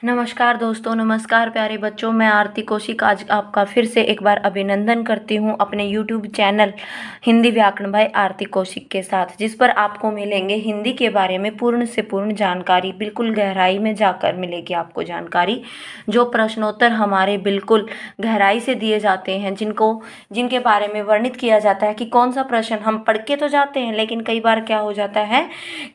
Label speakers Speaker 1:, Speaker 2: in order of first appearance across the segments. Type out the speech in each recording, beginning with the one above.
Speaker 1: नमस्कार दोस्तों, नमस्कार प्यारे बच्चों। मैं आरती कौशिक आज आपका फिर से एक बार अभिनंदन करती हूँ अपने यूट्यूब चैनल हिंदी व्याकरण बाय आरती कौशिक के साथ, जिस पर आपको मिलेंगे हिंदी के बारे में पूर्ण से पूर्ण जानकारी। बिल्कुल गहराई में जाकर मिलेगी आपको जानकारी। जो प्रश्नोत्तर हमारे बिल्कुल गहराई से दिए जाते हैं, जिनके बारे में वर्णित किया जाता है कि कौन सा प्रश्न हम पढ़ के तो जाते हैं, लेकिन कई बार क्या हो जाता है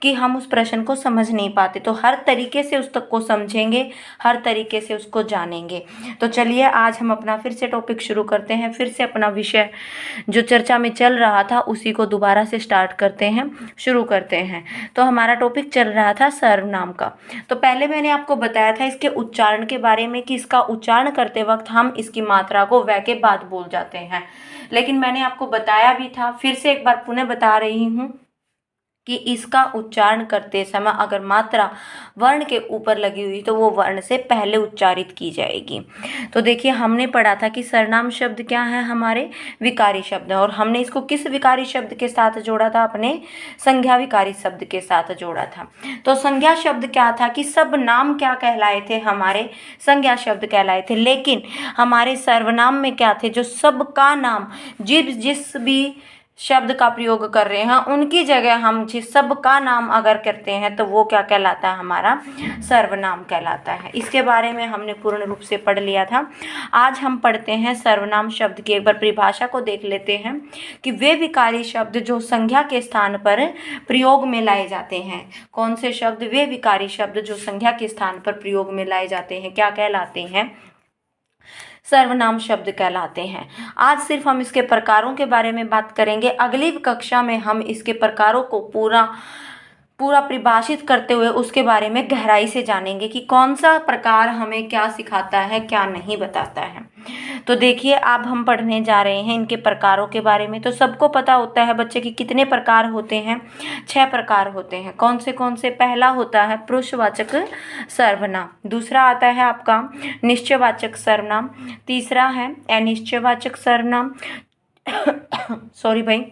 Speaker 1: कि हम उस प्रश्न को समझ नहीं पाते। तो हर तरीके से उस तक को समझेंगे, हर तरीके से उसको जानेंगे। तो चलिए आज हम अपना फिर से टॉपिक शुरू करते हैं। फिर से अपना विषय जो चर्चा में चल रहा था उसी को दोबारा से स्टार्ट करते हैं, शुरू करते हैं। तो हमारा टॉपिक चल रहा था सर्वनाम का। तो पहले मैंने आपको बताया था इसके उच्चारण के बारे में कि इसका उच्चारण करते वक्त हम इसकी मात्रा को व के बाद बोल जाते हैं। लेकिन मैंने आपको बताया भी था, फिर से एक बार पुनः बता रही हूँ कि इसका उच्चारण करते समय अगर मात्रा वर्ण के ऊपर लगी हुई तो वो वर्ण से पहले उच्चारित की जाएगी। तो देखिए, हमने पढ़ा था कि सर्वनाम शब्द क्या है, हमारे विकारी शब्द है। और हमने इसको किस विकारी शब्द के साथ जोड़ा था? अपने संज्ञा विकारी शब्द के साथ जोड़ा था। तो संज्ञा शब्द क्या था कि सब नाम क्या कहलाए थे? हमारे संज्ञा शब्द कहलाए थे। लेकिन हमारे सर्वनाम में क्या थे? जो सबका नाम, जिस भी शब्द का प्रयोग कर रहे हैं उनकी जगह हम जिस सब का नाम अगर करते हैं तो वो क्या कहलाता है? हमारा सर्वनाम कहलाता है। इसके बारे में हमने पूर्ण रूप से पढ़ लिया था। आज हम पढ़ते हैं सर्वनाम शब्द की एक बार परिभाषा को देख लेते हैं कि वे विकारी शब्द जो संज्ञा के स्थान पर प्रयोग में लाए जाते हैं। कौन से शब्द? वे विकारी शब्द जो संज्ञा के स्थान पर प्रयोग में लाए जाते हैं क्या कहलाते हैं? सर्वनाम शब्द कहलाते हैं। आज सिर्फ हम इसके प्रकारों के बारे में बात करेंगे। अगली कक्षा में हम इसके प्रकारों को पूरा परिभाषित करते हुए उसके बारे में गहराई से जानेंगे कि कौन सा प्रकार हमें क्या सिखाता है, क्या नहीं बताता है। तो देखिए, अब हम पढ़ने जा रहे हैं इनके प्रकारों के बारे में। तो सबको पता होता है बच्चे कि कितने प्रकार होते हैं? 6 प्रकार होते हैं। कौन से? पहला होता है पुरुषवाचक सर्वनाम, दूसरा आता है आपका निश्चयवाचक सर्वनाम, तीसरा है अनिश्चयवाचक सर्वनाम सॉरी भाई,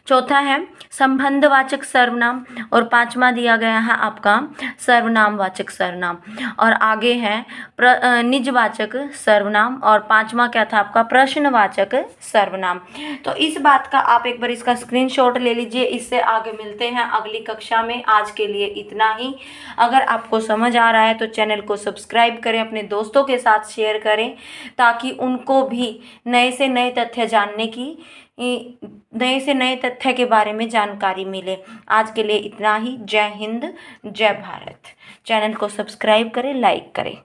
Speaker 1: चौथा है संबंधवाचक सर्वनाम और पांचवा दिया गया है आपका सर्वनामवाचक सर्वनाम। और आगे है निजवाचक सर्वनाम और पांचवा क्या था आपका? प्रश्नवाचक सर्वनाम। तो इस बात का आप एक बार इसका स्क्रीनशॉट ले लीजिए। इससे आगे मिलते हैं अगली कक्षा में। आज के लिए इतना ही। अगर आपको समझ आ रहा है तो चैनल को सब्सक्राइब करें, अपने दोस्तों के साथ शेयर करें ताकि उनको भी नए से नए तथ्य जानने की, नए से नए तथ्य के बारे में जानकारी मिले। आज के लिए इतना ही। जय हिंद, जय भारत। चैनल को सब्सक्राइब करें, लाइक करें।